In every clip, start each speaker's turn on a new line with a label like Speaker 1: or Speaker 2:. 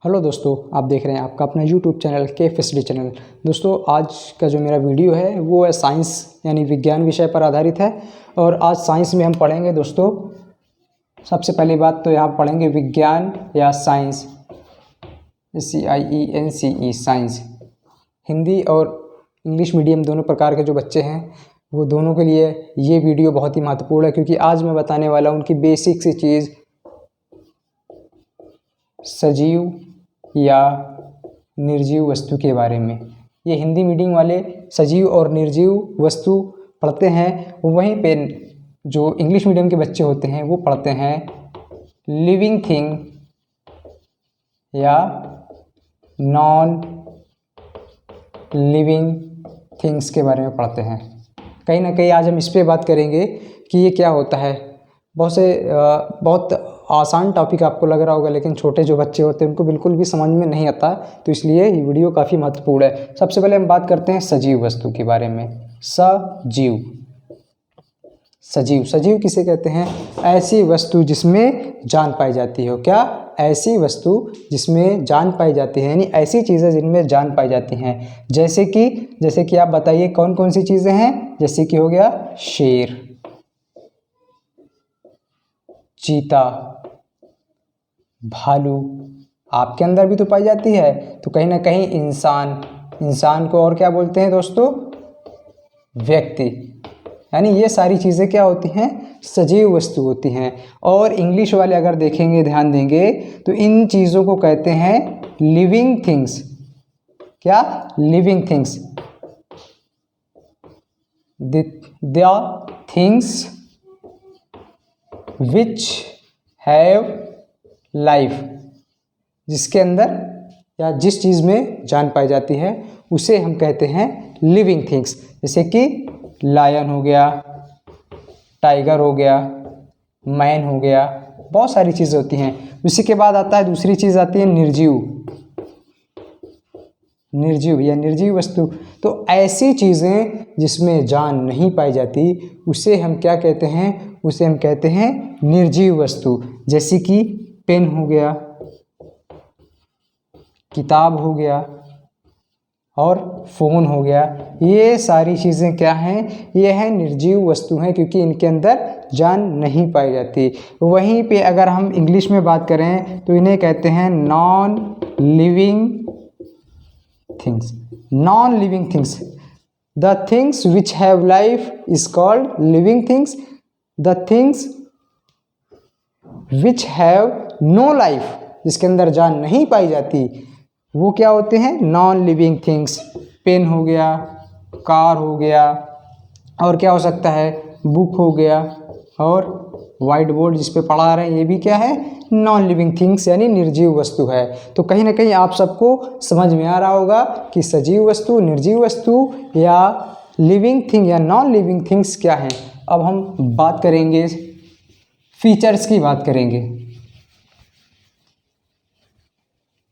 Speaker 1: Hello दोस्तों, आप देख रहे हैं आपका अपना यूट्यूब चैनल KFSD चैनल। दोस्तों, आज का जो मेरा वीडियो है वो है साइंस यानी विज्ञान विषय पर आधारित है। और आज साइंस में हम पढ़ेंगे दोस्तों, सबसे पहली बात तो यहाँ पढ़ेंगे विज्ञान या साइंस, CIENCE साइंस। हिंदी और इंग्लिश मीडियम दोनों प्रकार के जो बच्चे हैं वो दोनों के लिए ये वीडियो बहुत ही महत्वपूर्ण है, क्योंकि आज मैं बताने वाला हूँ उनकी बेसिक सी चीज़ सजीव या निर्जीव वस्तु के बारे में। ये हिंदी मीडियम वाले सजीव और निर्जीव वस्तु पढ़ते हैं, वहीं पे जो इंग्लिश मीडियम के बच्चे होते हैं वो पढ़ते हैं लिविंग थिंग या नॉन लिविंग थिंग्स के बारे में पढ़ते हैं। कहीं ना कहीं आज हम इस पे बात करेंगे कि ये क्या होता है। बहुत आसान टॉपिक आपको लग रहा होगा, लेकिन छोटे जो बच्चे होते हैं उनको बिल्कुल भी समझ में नहीं आता, तो इसलिए ये वीडियो काफ़ी महत्वपूर्ण है। सबसे पहले हम बात करते हैं सजीव वस्तु के बारे में। सजीव सजीव सजीव किसे कहते हैं? ऐसी वस्तु जिसमें जान पाई जाती हो। क्या? ऐसी वस्तु जिसमें जान पाई जाती है, यानी ऐसी चीज़ें जिनमें जान पाई जाती हैं। जैसे कि आप बताइए कौन कौन सी चीज़ें हैं? जैसे कि हो गया शेर, चीता, भालू, आपके अंदर भी तो पाई जाती है। तो कहीं ना कहीं इंसान को और क्या बोलते हैं दोस्तों? व्यक्ति। यानी ये सारी चीज़ें क्या होती हैं? सजीव वस्तु होती हैं। और इंग्लिश वाले अगर देखेंगे, ध्यान देंगे, तो इन चीज़ों को कहते हैं लिविंग थिंग्स। क्या? Living things. The things which have life, जिसके अंदर या जिस चीज़ में जान पाई जाती है उसे हम कहते हैं लिविंग थिंग्स। जैसे कि लायन हो गया, टाइगर हो गया, मैन हो गया, बहुत सारी चीज़ें होती हैं। उसी के बाद आता है दूसरी चीज़ आती है निर्जीव या निर्जीव वस्तु। तो ऐसी चीज़ें जिसमें जान नहीं पाई जाती उसे हम क्या कहते हैं? उसे हम कहते हैं निर्जीव वस्तु। जैसे कि पेन हो गया, किताब हो गया और फ़ोन हो गया। ये सारी चीज़ें क्या हैं? ये हैं निर्जीव वस्तु हैं, क्योंकि इनके अंदर जान नहीं पाई जाती। वहीं पे अगर हम इंग्लिश में बात करें तो इन्हें कहते हैं non living things. Non living things. The things which have life is called living things. The things which have no life, जिसके अंदर जान नहीं पाई जाती, वो क्या होते हैं? Non living things. पेन हो गया, कार हो गया, और क्या हो सकता है? बुक हो गया, और वाइट बोर्ड जिस पे पढ़ा रहे हैं ये भी क्या है? नॉन लिविंग थिंग्स यानी निर्जीव वस्तु है। तो कहीं ना कहीं आप सबको समझ में आ रहा होगा कि सजीव वस्तु, निर्जीव वस्तु या लिविंग थिंग या नॉन लिविंग थिंग्स क्या हैं। अब हम बात करेंगे फीचर्स की बात करेंगे।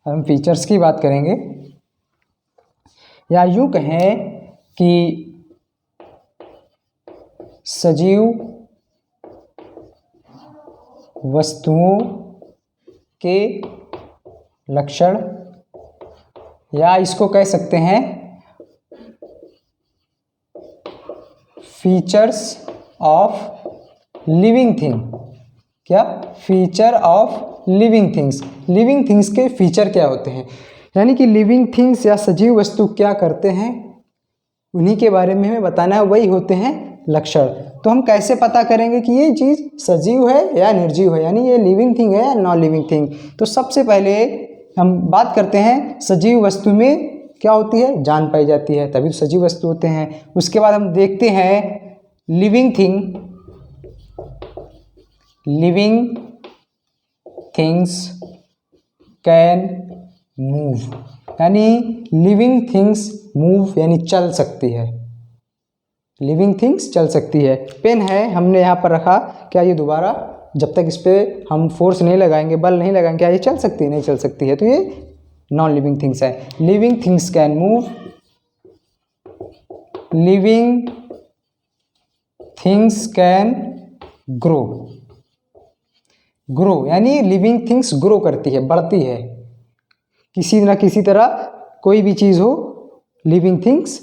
Speaker 1: हम फीचर्स की बात करेंगे, या यूं कहें कि सजीव वस्तुओं के लक्षण, या इसको कह सकते हैं फीचर्स ऑफ लिविंग थिंग। क्या? Feature of living things. Living things के फीचर क्या होते हैं? यानी कि लिविंग थिंग्स या सजीव वस्तु क्या करते हैं, उन्हीं के बारे में हमें बताना है। वही होते हैं लक्षण। तो हम कैसे पता करेंगे कि ये चीज़ सजीव है या निर्जीव है, यानी ये लिविंग थिंग है या नॉन लिविंग थिंग? तो सबसे पहले हम बात करते हैं सजीव वस्तु में क्या होती है? जान पाई जाती है, तभी तो सजीव वस्तु होते हैं। उसके बाद हम देखते हैं living thing. Living things can move, यानी लिविंग थिंग्स मूव यानी चल सकती है। लिविंग थिंग्स चल सकती है। पेन है, हमने यहाँ पर रखा, क्या ये दोबारा जब तक इस पर हम फोर्स नहीं लगाएंगे, बल नहीं लगाएंगे, क्या ये चल सकती है? नहीं चल सकती है। तो ये नॉन लिविंग थिंग्स है। Living things can move, living things can grow. Grow यानी लिविंग थिंग्स ग्रो करती है, बढ़ती है। किसी न किसी तरह कोई भी चीज़ हो, लिविंग थिंग्स,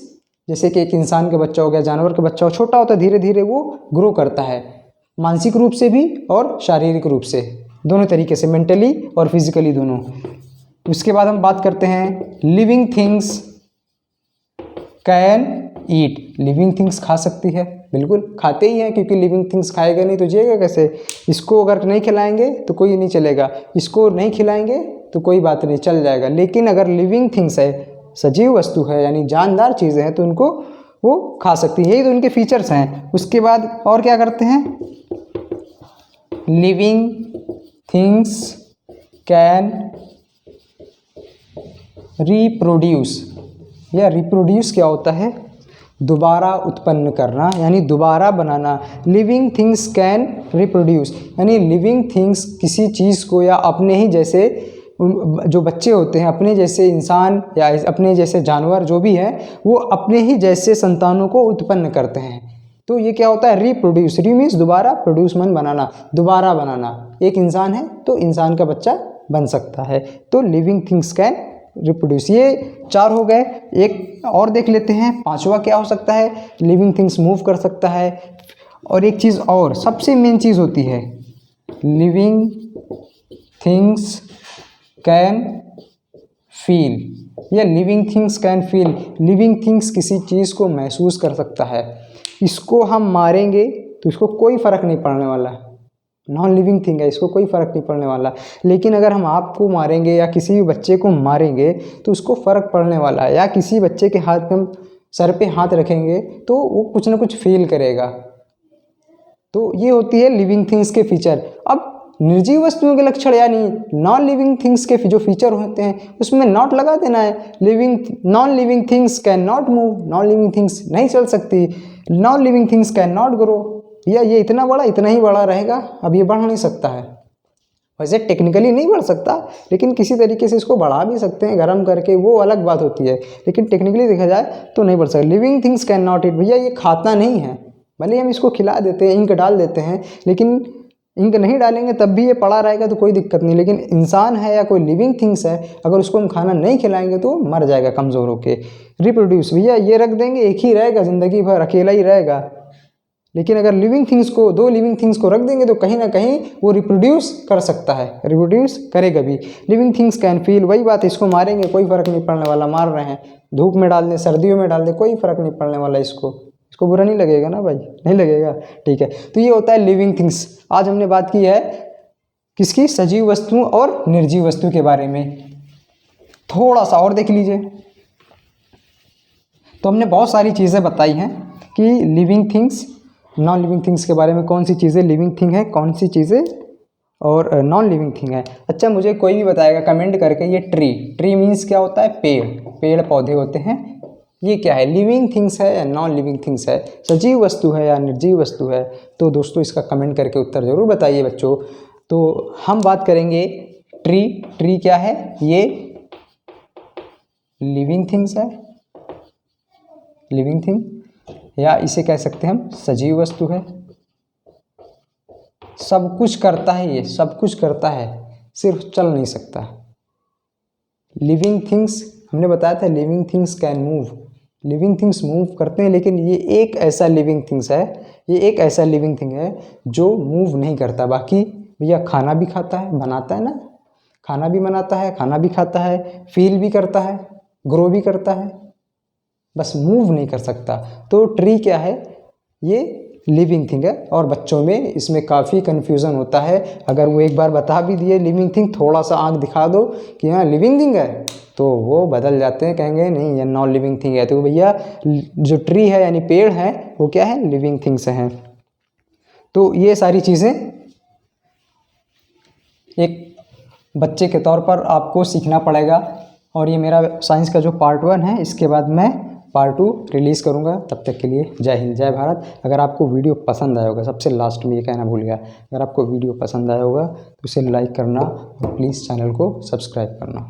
Speaker 1: जैसे कि एक इंसान का बच्चा हो गया, जानवर का बच्चा हो, छोटा होता है, धीरे धीरे वो ग्रो करता है, मानसिक रूप से भी और शारीरिक रूप से, दोनों तरीके से, मेंटली और फिजिकली दोनों। उसके बाद हम बात करते हैं living things can eat. Living things खा सकती है, बिल्कुल खाते ही हैं, क्योंकि लिविंग थिंग्स खाएगा नहीं तो जिएगा कैसे। इसको अगर नहीं खिलाएंगे तो कोई नहीं चलेगा, इसको नहीं खिलाएंगे तो कोई बात नहीं, चल जाएगा। लेकिन अगर लिविंग थिंग्स है, सजीव वस्तु है, यानी जानदार चीज़ें हैं, तो उनको वो खा सकती है। यही तो उनके फीचर्स हैं। उसके बाद और क्या करते हैं, लिविंग थिंग्स कैन रिप्रोड्यूस। या रिप्रोड्यूस क्या होता है, दोबारा उत्पन्न करना, यानी दोबारा बनाना। लिविंग थिंग्स कैन रिप्रोड्यूस, यानी लिविंग थिंग्स किसी चीज़ को, या अपने ही जैसे जो बच्चे होते हैं, अपने जैसे इंसान या अपने जैसे जानवर जो भी है, वो अपने ही जैसे संतानों को उत्पन्न करते हैं। तो ये क्या होता है, रिप्रोड्यूस। री मीन्स दोबारा, प्रोड्यूस मन बनाना, दोबारा बनाना। एक इंसान है तो इंसान का बच्चा बन सकता है। तो लिविंग थिंग्स कैन रिप्रोड्यूस। ये 4 हो गए। एक और देख लेते हैं, 5वां क्या हो सकता है, लिविंग थिंग्स मूव कर सकता है। और एक चीज़ और सबसे मेन चीज़ होती है, लिविंग थिंग्स कैन फील। या living things can feel, living things किसी चीज़ को महसूस कर सकता है। इसको हम मारेंगे तो इसको कोई फ़र्क नहीं पड़ने वाला है, नॉन लिविंग थिंग है, इसको कोई फ़र्क नहीं पड़ने वाला। लेकिन अगर हम आपको मारेंगे या किसी भी बच्चे को मारेंगे तो उसको फ़र्क पड़ने वाला है। या किसी बच्चे के हाथ में हम सर पे हाथ रखेंगे तो वो कुछ ना कुछ फील करेगा। तो ये होती है लिविंग थिंग्स के फीचर। अब निर्जीव वस्तुओं के लक्षण, यानी नॉन लिविंग थिंग्स के जो फीचर होते हैं उसमें नॉट लगा देना है। Non living things can not move, non living things नहीं चल सकती। Non living things can not grow, या ये इतना बड़ा, इतना ही बड़ा रहेगा, अब ये बढ़ नहीं सकता है। वैसे टेक्निकली नहीं बढ़ सकता, लेकिन किसी तरीके से इसको बढ़ा भी सकते हैं गर्म करके, वो अलग बात होती है। लेकिन टेक्निकली देखा जाए तो नहीं बढ़ सकता। Living things can not eat, भैया ये खाता नहीं है। भले हम इसको खिला देते हैं, इंक डाल देते हैं, लेकिन इंक नहीं डालेंगे तब भी ये पड़ा रहेगा तो कोई दिक्कत नहीं। लेकिन इंसान है या कोई लिविंग थिंग्स है, अगर उसको हम खाना नहीं खिलाएंगे तो मर जाएगा कमज़ोर होके। रिप्रोड्यूस, भैया ये रख देंगे, एक ही रहेगा ज़िंदगी भर, अकेला ही रहेगा। लेकिन अगर लिविंग थिंग्स को, 2 लिविंग थिंग्स को रख देंगे तो कहीं ना कहीं वो रिप्रोड्यूस कर सकता है, रिप्रोड्यूस करेगा भी। लिविंग थिंग्स कैन फील, वही बात है, इसको मारेंगे कोई फ़र्क नहीं पड़ने वाला। मार रहे हैं, धूप में डाल दें, सर्दियों में डाल दें, कोई फ़र्क नहीं पड़ने वाला। इसको बुरा नहीं लगेगा ना भाई, नहीं लगेगा, ठीक है। तो ये होता है लिविंग थिंग्स। आज हमने बात की है किसकी, सजीव वस्तुओं और निर्जीव वस्तु के बारे में। थोड़ा सा और देख लीजिए। तो हमने बहुत सारी चीज़ें बताई हैं कि living things, non living things के बारे में, कौन सी चीज़ें लिविंग थिंग है, कौन सी चीज़ें और नॉन लिविंग थिंग है। अच्छा, मुझे कोई भी बताएगा कमेंट करके, ये ट्री मीन्स क्या होता है, पेड़ पौधे होते हैं। ये क्या है, लिविंग थिंग्स है या नॉन लिविंग थिंग्स है, सजीव वस्तु है या निर्जीव वस्तु है। तो दोस्तों इसका कमेंट करके उत्तर ज़रूर बताइए बच्चों। तो हम बात करेंगे ट्री क्या है, ये लिविंग थिंग्स है, लिविंग थिंग, या इसे कह सकते हैं हम सजीव वस्तु है। सब कुछ करता है, ये सब कुछ करता है, सिर्फ चल नहीं सकता। लिविंग थिंग्स हमने बताया था, living things can move, living things move करते हैं, लेकिन ये एक ऐसा लिविंग थिंग्स है, ये एक ऐसा लिविंग थिंग है जो मूव नहीं करता। बाकी भैया खाना भी खाता है, बनाता है ना, खाना भी बनाता है, खाना भी खाता है, फील भी करता है, ग्रो भी करता है, बस मूव नहीं कर सकता। तो ट्री क्या है, ये लिविंग थिंग है। और बच्चों में इसमें काफ़ी कन्फ्यूज़न होता है। अगर वो एक बार बता भी दिए लिविंग थिंग, थोड़ा सा आंख दिखा दो कि हाँ लिविंग थिंग है, तो वो बदल जाते हैं, कहेंगे नहीं ये नॉन लिविंग थिंग है। तो भैया जो ट्री है यानी पेड़ है वो क्या है, लिविंग थिंग्स हैं। तो ये सारी चीज़ें एक बच्चे के तौर पर आपको सीखना पड़ेगा। और ये मेरा साइंस का जो पार्ट 1 है, इसके बाद मैं पार्ट 2 रिलीज़ करूँगा। तब तक के लिए जय हिंद, जय भारत। अगर आपको वीडियो पसंद आया होगा, सबसे लास्ट में ये कहना भूल गया, अगर आपको वीडियो पसंद आया होगा तो इसे लाइक करना और प्लीज़ चैनल को सब्सक्राइब करना।